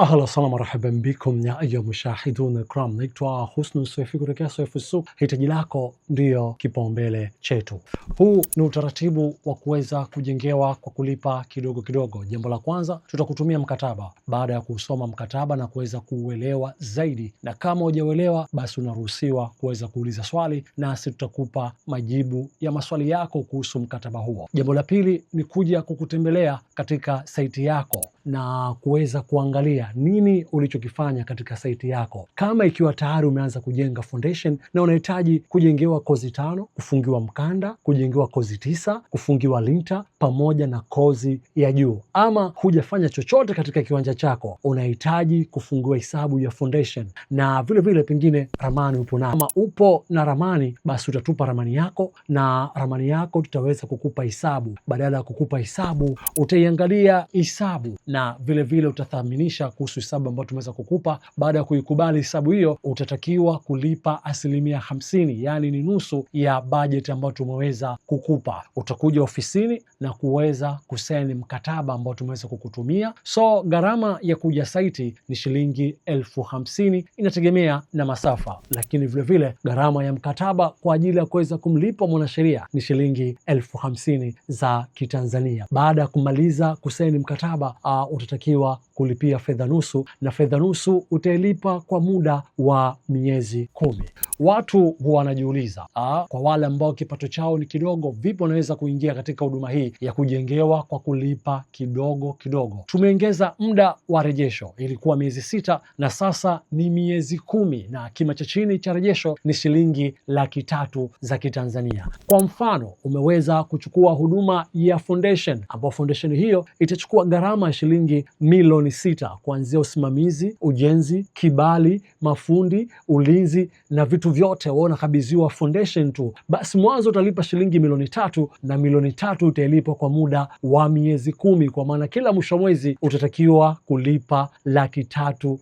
أهلا وسهلا مرحبا بكم ya أيها المشاهدون الكرام. Naitwa Husnu Swaifi kutokea Swaifi Souq. Hitaji lako ndiyo kipaumbele chetu. Huu ni utaratibu wa kuweza kujengewa kwa kulipa kidogo kidogo. Jambo la kwanza, tutakutumia mkataba. Baada ya kusoma mkataba na kuweza kuuelewa zaidi, na kama hujauelewa basi unaruhusiwa kuweza kuuliza swali, nasi tutakupa majibu ya maswali yako kuhusu mkataba huo. Jambo la pili ni kuja kukutembelea katika saiti yako na kuweza kuangalia nini ulichokifanya katika saiti yako. Kama ikiwa tayari umeanza kujenga foundation na unahitaji kujengewa kozi 5, kufungiwa mkanda, kujengewa kozi 9, kufungiwa linta pamoja na kozi ya juu, ama hujafanya chochote katika kiwanja chako, unahitaji kufungiwa hisabu ya foundation na vile vile pengine ramani upo nayo. Kama upo na ramani, basi utatupa ramani yako, na ramani yako tutaweza kukupa hisabu. Badala ya kukupa hisabu, utaiangalia hisabu na vile vile utathaminisha kuhusu hisabu ambayo tumeweza kukupa. Baada ya kuikubali hisabu hiyo, utatakiwa kulipa 50%, yani ni nusu ya budget ambayo tumeweza kukupa. Utakuja ofisini na kuweza kusaini mkataba ambao tumeweza kukutumia. So gharama ya kuja saiti ni shilingi 50,000, inategemea na masafa, lakini vile vile gharama ya mkataba kwa ajili ya kuweza kumlipa mwanasheria ni shilingi 50,000 za Kitanzania. Baada ya kumaliza kusaini mkataba, utatakiwa kulipia fedha nusu, na fedha nusu utailipa kwa muda wa miezi 10. Watu huwa wanajiuliza, kwa wale ambao kipato chao ni kidogo, vipi wanaweza kuingia katika huduma hii ya kujengewa kwa kulipa kidogo kidogo? Tumeongeza muda wa rejesho, ilikuwa miezi 6 na sasa ni miezi 10, na kima cha chini cha rejesho ni shilingi 300,000 za Kitanzania. Kwa mfano, umeweza kuchukua huduma ya foundation, ambapo foundation hiyo itachukua gharama ya shilingi milioni 6, kuanzia usimamizi, ujenzi, kibali, mafundi, ulinzi na vitu vyote wewe unakabidhiwa foundation tu. Basi mwanzo utalipa shilingi milioni 3, na milioni 3 utailipa kwa muda wa miezi 10, kwa maana kila mwisho mwezi utatakiwa kulipa 300,000.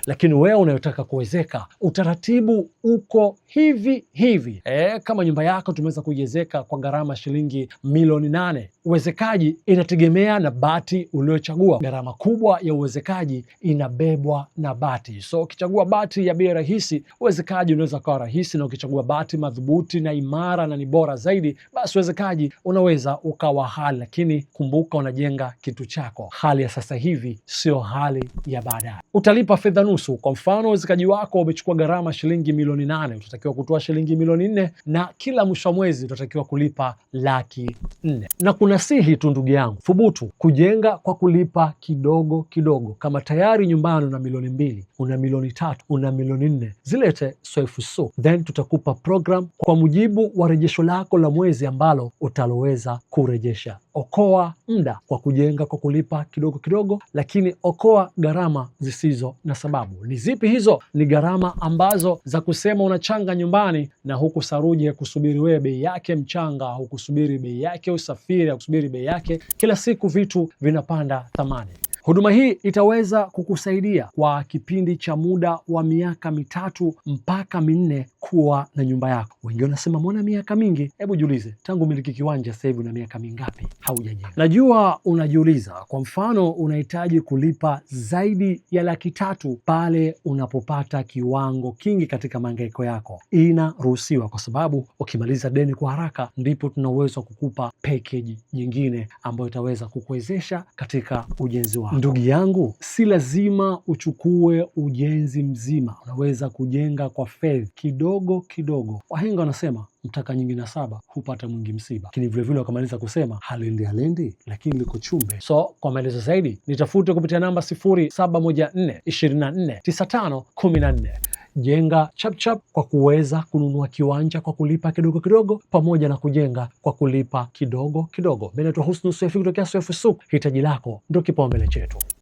Lakini wewe unayotaka kuwezeka, utaratibu uko hivi hivi. Kama nyumba yako tumeweza kuiezeka kwa gharama shilingi milioni 8, uwezekaji inategemea na bati uliochagua. Gharama kubwa ya uwezekaji inabebwa na bati. So ukichagua bati ya bei rahisi, uwezekaji unaweza kuwa rahisi, na ukichagua bati madhubuti na imara na ni bora zaidi, basi uwezekaji unaweza ukawa hali. Lakini kumbuka, unajenga kitu chako. Hali ya sasa hivi sio hali ya baadaye. Utalipa fedha nusu. Kwa mfano, uwezekaji wako umechukua gharama shilingi milioni 8, utatakiwa kutoa shilingi milioni 4, na kila mwisho wa mwezi utatakiwa kulipa 400,000. Na kuna sihi tu, ndugu yangu, thubutu kujenga kwa kulipa kidogo kidogo. Kama tayari nyumbani una milioni 2, una milioni 3, una milioni 4, zilete Swaifi Souq, then tutakupa program kwa mujibu wa rejesho lako la mwezi ambalo utaloweza kurejesha. Okoa muda kwa kujenga kwa kulipa kidogo kidogo, lakini okoa gharama zisizo na sababu. Ni zipi hizo? Ni gharama ambazo za kusema unachanga nyumbani na huku saruji ya kusubiri wewe bei yake mchanga, hukusubiri bei yake usafiri, hukusubiri bei yake, kila siku vitu vinapanda thamani. Huduma hii itaweza kukusaidia kwa kipindi cha muda wa miaka 3 mpaka 4 kuwa na nyumba yako. Wengine wanasema mbona miaka mingi? Hebu jiulize, tangu miliki kiwanja sasa hivi una miaka mingapi haujajenga? Najua unajiuliza. Kwa mfano, unahitaji kulipa zaidi ya 300,000 pale unapopata kiwango kingi katika mahangaiko yako. Inaruhusiwa, kwa sababu ukimaliza deni kwa haraka ndipo tuna uwezo wa kukupa package nyingine ambayo itaweza kukuwezesha katika ujenzi wako. Ndugu yangu, si lazima uchukue ujenzi mzima. Unaweza kujenga kwa fedha kidogo kidogo. Wahenga wanasema mtaka nyingi na saba hupata mwingi msiba, lakini vilevile wakamaliza kusema halendi lakini liko chumbe. So kwa maelezo zaidi nitafute kupitia namba 0714249514. Jenga chapchap kwa kuweza kununua kiwanja kwa kulipa kidogo kidogo, pamoja na kujenga kwa kulipa kidogo kidogo. Mimi naitwa Husnu Swaifi kutokea Swaifi Souq. Hitaji lako ndio kipaumbele chetu.